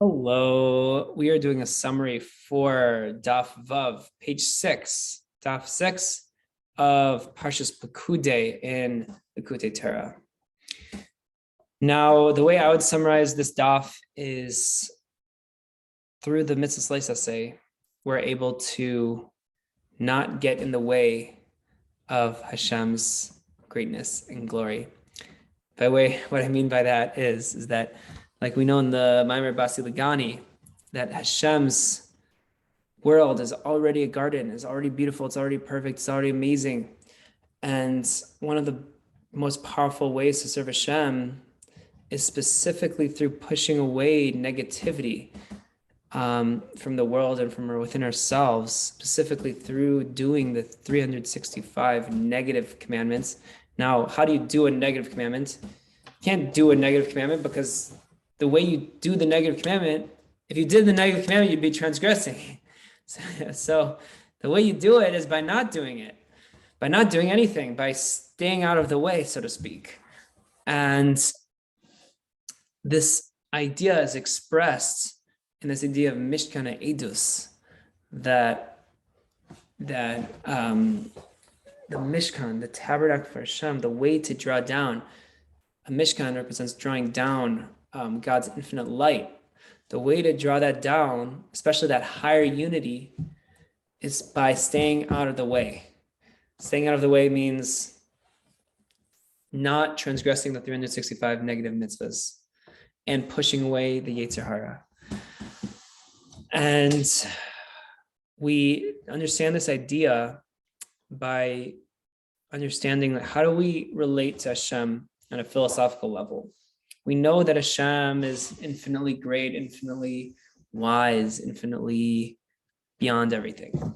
Hello, we are doing a summary for Daf Vav, page 6, Daf 6 of Parshas Pekudei in Likkutei Torah. Now, the way I would summarize this Daf is through the mitzvah essay, we're able to not get in the way of Hashem's greatness and glory. By the way, what I mean by that is that like we know in the Maimar Basi Lagani, that Hashem's world is already a garden, is already beautiful, it's already perfect, it's already amazing. And one of the most powerful ways to serve Hashem is specifically through pushing away negativity from the world and from within ourselves, specifically through doing the 365 negative commandments. Now, how do you do a negative commandment? You can't do a negative commandment because the way you do the negative commandment, if you did the negative commandment, you'd be transgressing. So the way you do it is by not doing it, by not doing anything, by staying out of the way, so to speak. And this idea is expressed in this idea of Mishkan Edus, that the Mishkan, the tabernacle for Hashem, the way to draw down, a Mishkan represents drawing down God's infinite light. The way to draw that down, especially that higher unity, is by staying out of the way. Staying out of the way means not transgressing the 365 negative mitzvahs and pushing away the Yetzer Hara. And we understand this idea by understanding that how do we relate to Hashem on a philosophical level. We know that Hashem is infinitely great, infinitely wise, infinitely beyond everything.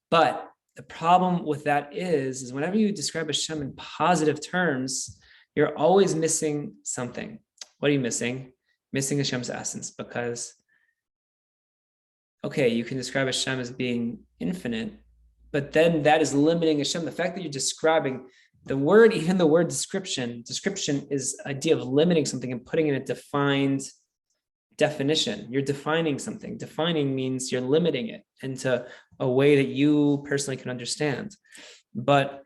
But the problem with that is whenever you describe Hashem in positive terms, you're always missing something. What are you missing? Missing Hashem's essence, because, okay, you can describe Hashem as being infinite, but then that is limiting Hashem. The fact that you're describing the word, even the word description is idea of limiting something and putting in a defined definition. You're defining something. Defining means you're limiting it into a way that you personally can understand. But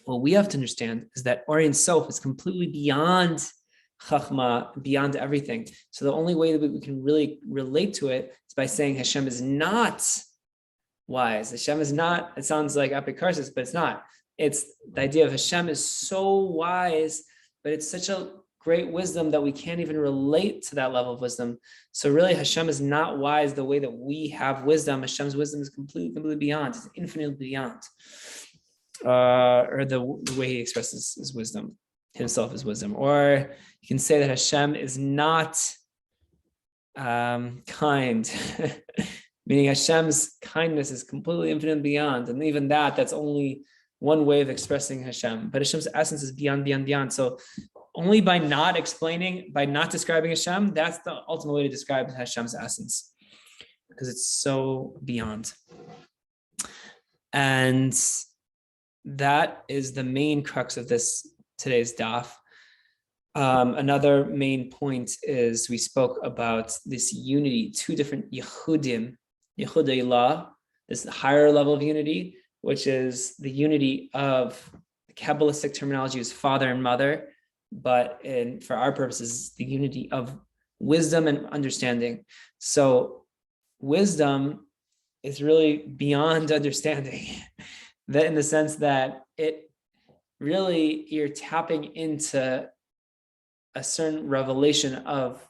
what we have to understand is that Ein Sof is completely beyond Chachma, beyond everything. So the only way that we can really relate to it is by saying Hashem is not wise. Hashem is not, it sounds like apikarsis, but it's not. It's the idea of Hashem is so wise, but it's such a great wisdom that we can't even relate to that level of wisdom. So really Hashem is not wise the way that we have wisdom. Hashem's wisdom is completely beyond, it's infinitely beyond. Or the way he expresses his wisdom, himself as wisdom. Or you can say that Hashem is not kind, meaning Hashem's kindness is completely infinite beyond. And even that's only one way of expressing Hashem, but Hashem's essence is beyond. So only by not explaining, by not describing Hashem, that's the ultimate way to describe Hashem's essence, because it's so beyond. And that is the main crux of today's daf. Another main point is we spoke about this unity, two different Yehudim, Yehud Elah, this higher level of unity, which is the unity of the Kabbalistic terminology is father and mother, but for our purposes, the unity of wisdom and understanding. So wisdom is really beyond understanding, that in the sense that it really, you're tapping into a certain revelation of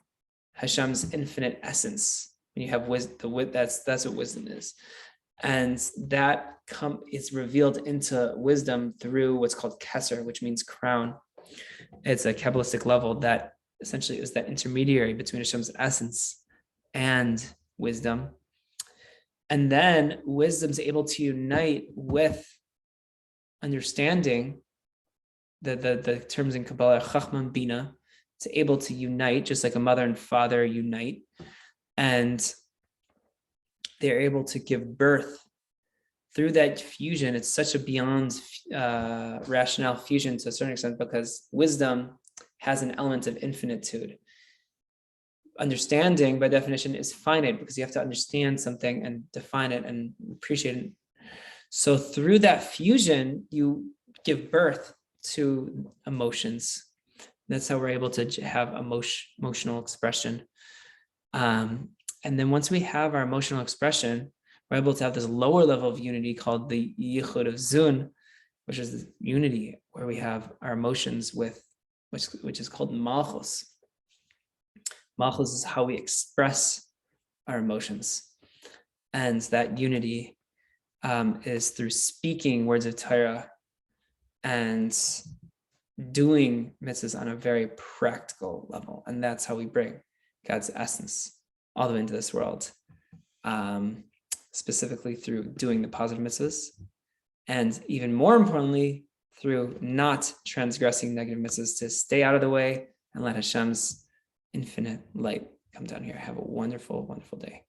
Hashem's infinite essence. When you have wisdom, that's what wisdom is. And that is revealed into wisdom through what's called keser, which means crown. It's a Kabbalistic level that essentially is that intermediary between Hashem's essence and wisdom. And then wisdom's able to unite with understanding, the terms in Kabbalah, Cahnman, Biנה. It's able to unite, just like a mother and father unite. And they're able to give birth through that fusion. It's such a beyond rationale fusion to a certain extent, because wisdom has an element of infinitude. understanding by definition is finite, because you have to understand something and define it and appreciate it. So through that fusion, you give birth to emotions. That's how we're able to have emotional expression. And then once we have our emotional expression, we're able to have this lower level of unity called the yahud of zun, which is the unity where we have our emotions with, which is called malchus. Malchus is how we express our emotions. And that unity is through speaking words of Torah and doing mitzvahs on a very practical level. And that's how we bring God's essence all the way into this world, specifically through doing the positive mitzvahs. And even more importantly, through not transgressing negative mitzvahs, to stay out of the way and let Hashem's infinite light come down here. Have a wonderful, wonderful day.